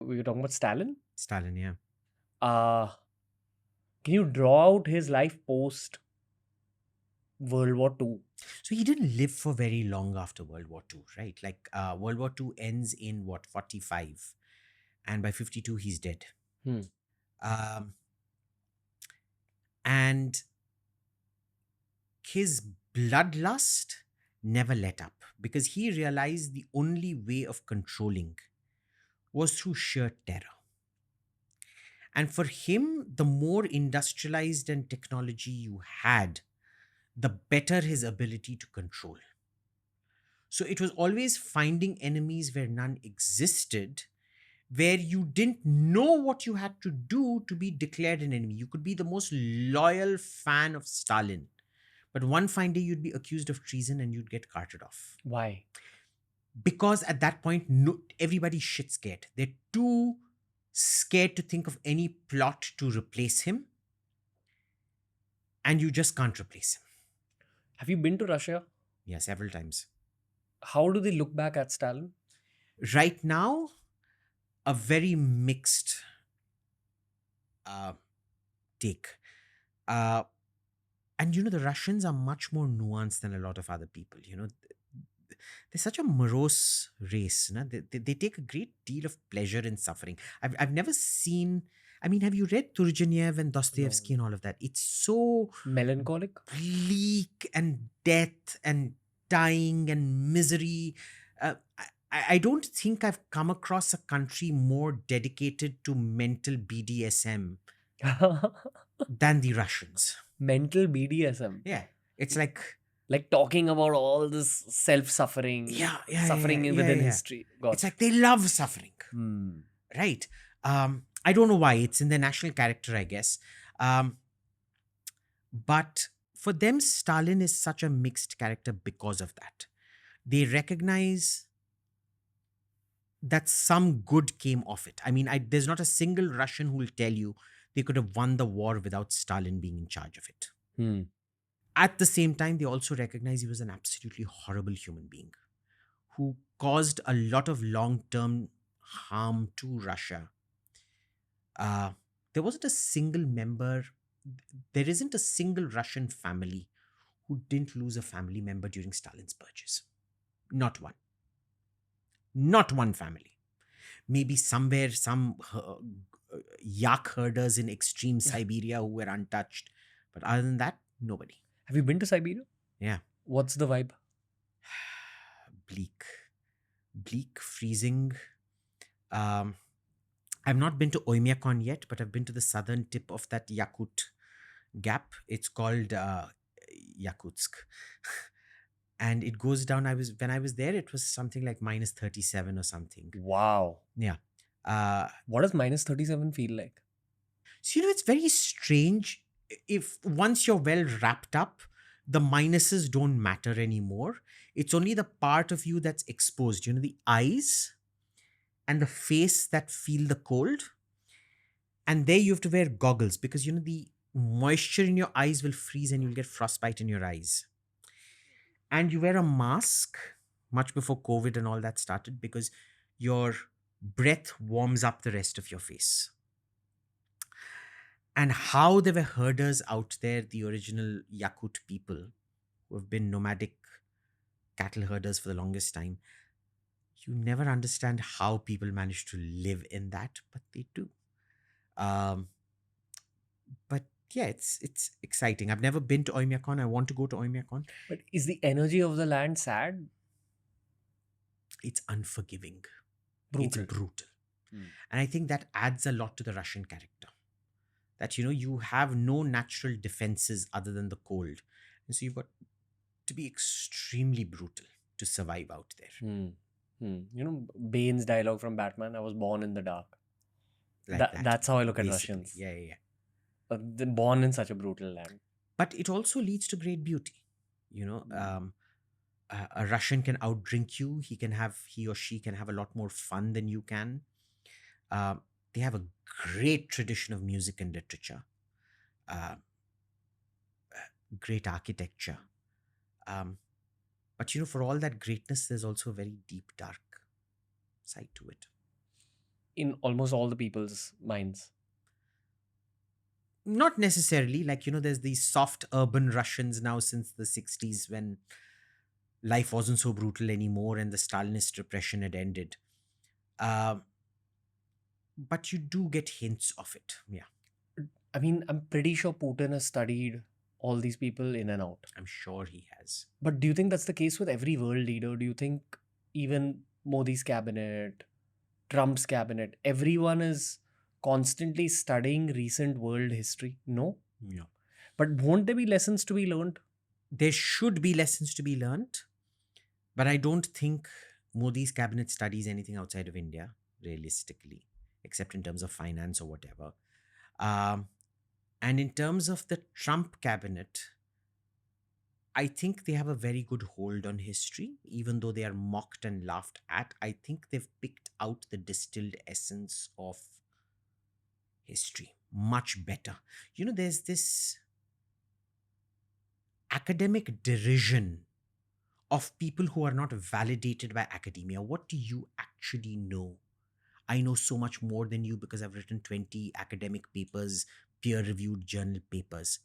We were talking about Stalin. Stalin, yeah. Uh, can you draw out his life post World War II? So he didn't live for very long after World War II, right? Like World War II ends in what, 45? And by 52, he's dead. Hmm. Um, and his bloodlust never let up because he realized the only way of controlling was through sheer terror. And for him, the more industrialized and technology you had, the better his ability to control. So it was always finding enemies where none existed, where you didn't know what you had to do to be declared an enemy. You could be the most loyal fan of Stalin, but one fine day you'd be accused of treason and you'd get carted off. Why? Because at that point, no, everybody's shit scared. They're too scared to think of any plot to replace him, and you just can't replace him. Have you been to Russia? Yeah, several times. How do they look back at Stalin? Right now, a very mixed uh, take. And the Russians are much more nuanced than a lot of other people. They're such a morose race. They take a great deal of pleasure in suffering. I've never seen. I mean, have you read Turgenev and No. Dostoevsky and all of that? It's so Melancholic? bleak and death and dying and misery. I don't think I've come across a country more dedicated to mental BDSM than the Russians. Mental BDSM. Yeah, it's like Like talking about all this self-suffering, suffering within yeah. history. It's Gotcha. like they love suffering, Hmm. right? I don't know why. It's in their national character, I guess. But for them, Stalin is such a mixed character because of that. They recognize that some good came of it. I mean, there's not a single Russian who will tell you they could have won the war without Stalin being in charge of it. Hmm. At the same time, they also recognize he was an absolutely horrible human being who caused a lot of long term harm to Russia. Uh, there wasn't a single member, there isn't a single Russian family who didn't lose a family member during Stalin's purges. Not one. Not one family. Maybe somewhere some yak herders in extreme Siberia who were untouched. But other than that, nobody. Have you been to Siberia? Yeah. What's the vibe? Bleak. Bleak, freezing. Um, I've not been to Oymyakon yet, but I've been to the southern tip of that Yakut gap. It's called Yakutsk. And it goes down. When I was there, it was something like minus 37 or something. Wow. Yeah. What does minus 37 feel like? So, it's very strange. If once you're well wrapped up, the minuses don't matter anymore. It's only the part of you that's exposed, the eyes and the face that feel the cold. And there you have to wear goggles because, the moisture in your eyes will freeze and you'll get frostbite in your eyes. And you wear a mask much before COVID and all that started because your breath warms up the rest of your face. And how there were herders out there, the original Yakut people who have been nomadic cattle herders for the longest time. You never understand how people manage to live in that, but they do. Um, but yeah, it's exciting. I've never been to Oymyakon. I want to go to Oymyakon. But is the energy of the land sad? It's unforgiving. Brutal. It's brutal. Hmm. And I think that adds a lot to the Russian character. That, you have no natural defenses other than the cold. And so you've got to be extremely brutal to survive out there. Bane's dialogue from Batman, I was born in the dark. Like That's how I look at basically. Russians. Yeah. They're born in such a brutal land. But it also leads to great beauty. A Russian can outdrink you. He or she can have a lot more fun than you can. They have a great tradition of music and literature, great architecture. But for all that greatness, there's also a very deep, dark side to it. in almost all the people's minds. Not necessarily. Like, there's these soft urban Russians now since the 60s when life wasn't so brutal anymore and the Stalinist repression had ended. Uh, but you do get hints of it. Yeah, I mean, I'm pretty sure Putin has studied all these people in and out. I'm sure he has. But do you think that's the case with every world leader? Do you think even Modi's cabinet, Trump's cabinet, everyone is constantly studying recent world history? No? Yeah. But won't there be lessons to be learned? There should be lessons to be learned, but I don't think Modi's cabinet studies anything outside of India, realistically, except in terms of finance or whatever. And in terms of the Trump cabinet, I think they have a very good hold on history, even though they are mocked and laughed at. I think they've picked out the distilled essence of history much better. There's this academic derision of people who are not validated by academia. What do you actually know? I know so much more than you because I've written 20 academic papers, peer-reviewed journal papers.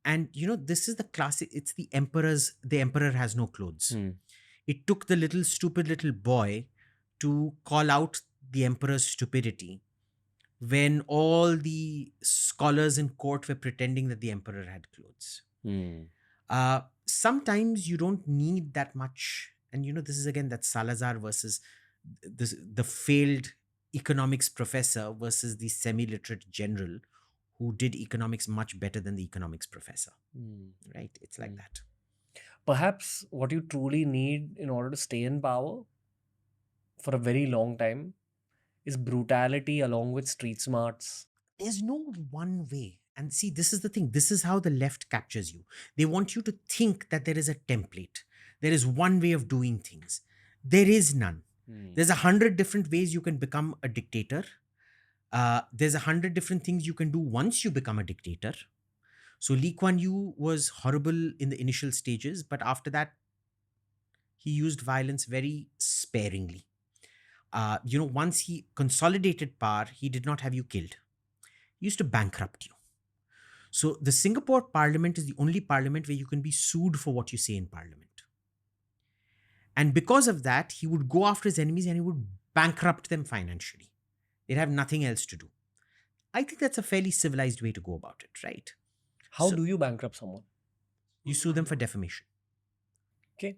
And this is the classic, it's the emperor has no clothes. It took the stupid little boy to call out the emperor's stupidity when all the scholars in court were pretending that the emperor had clothes. Sometimes you don't need that much. And this is again that Salazar versus the failed economics professor versus the semi-literate general who did economics much better than the economics professor. Right? It's like that. Perhaps what you truly need in order to stay in power for a very long time is brutality along with street smarts. There's no one way. And see, this is the thing. This is how the left captures you. They want you to think that there is a template. There is one way of doing things. There is none. There's 100 different ways you can become a dictator. There's 100 different things you can do once you become a dictator. So Lee Kuan Yew was horrible in the initial stages, but after that, he used violence very sparingly. Once he consolidated power, he did not have you killed. He used to bankrupt you. So the Singapore parliament is the only parliament where you can be sued for what you say in parliament. And because of that, he would go after his enemies and he would bankrupt them financially. They'd have nothing else to do. I think that's a fairly civilized way to go about it, right? How do you bankrupt someone? You sue them for defamation. Okay.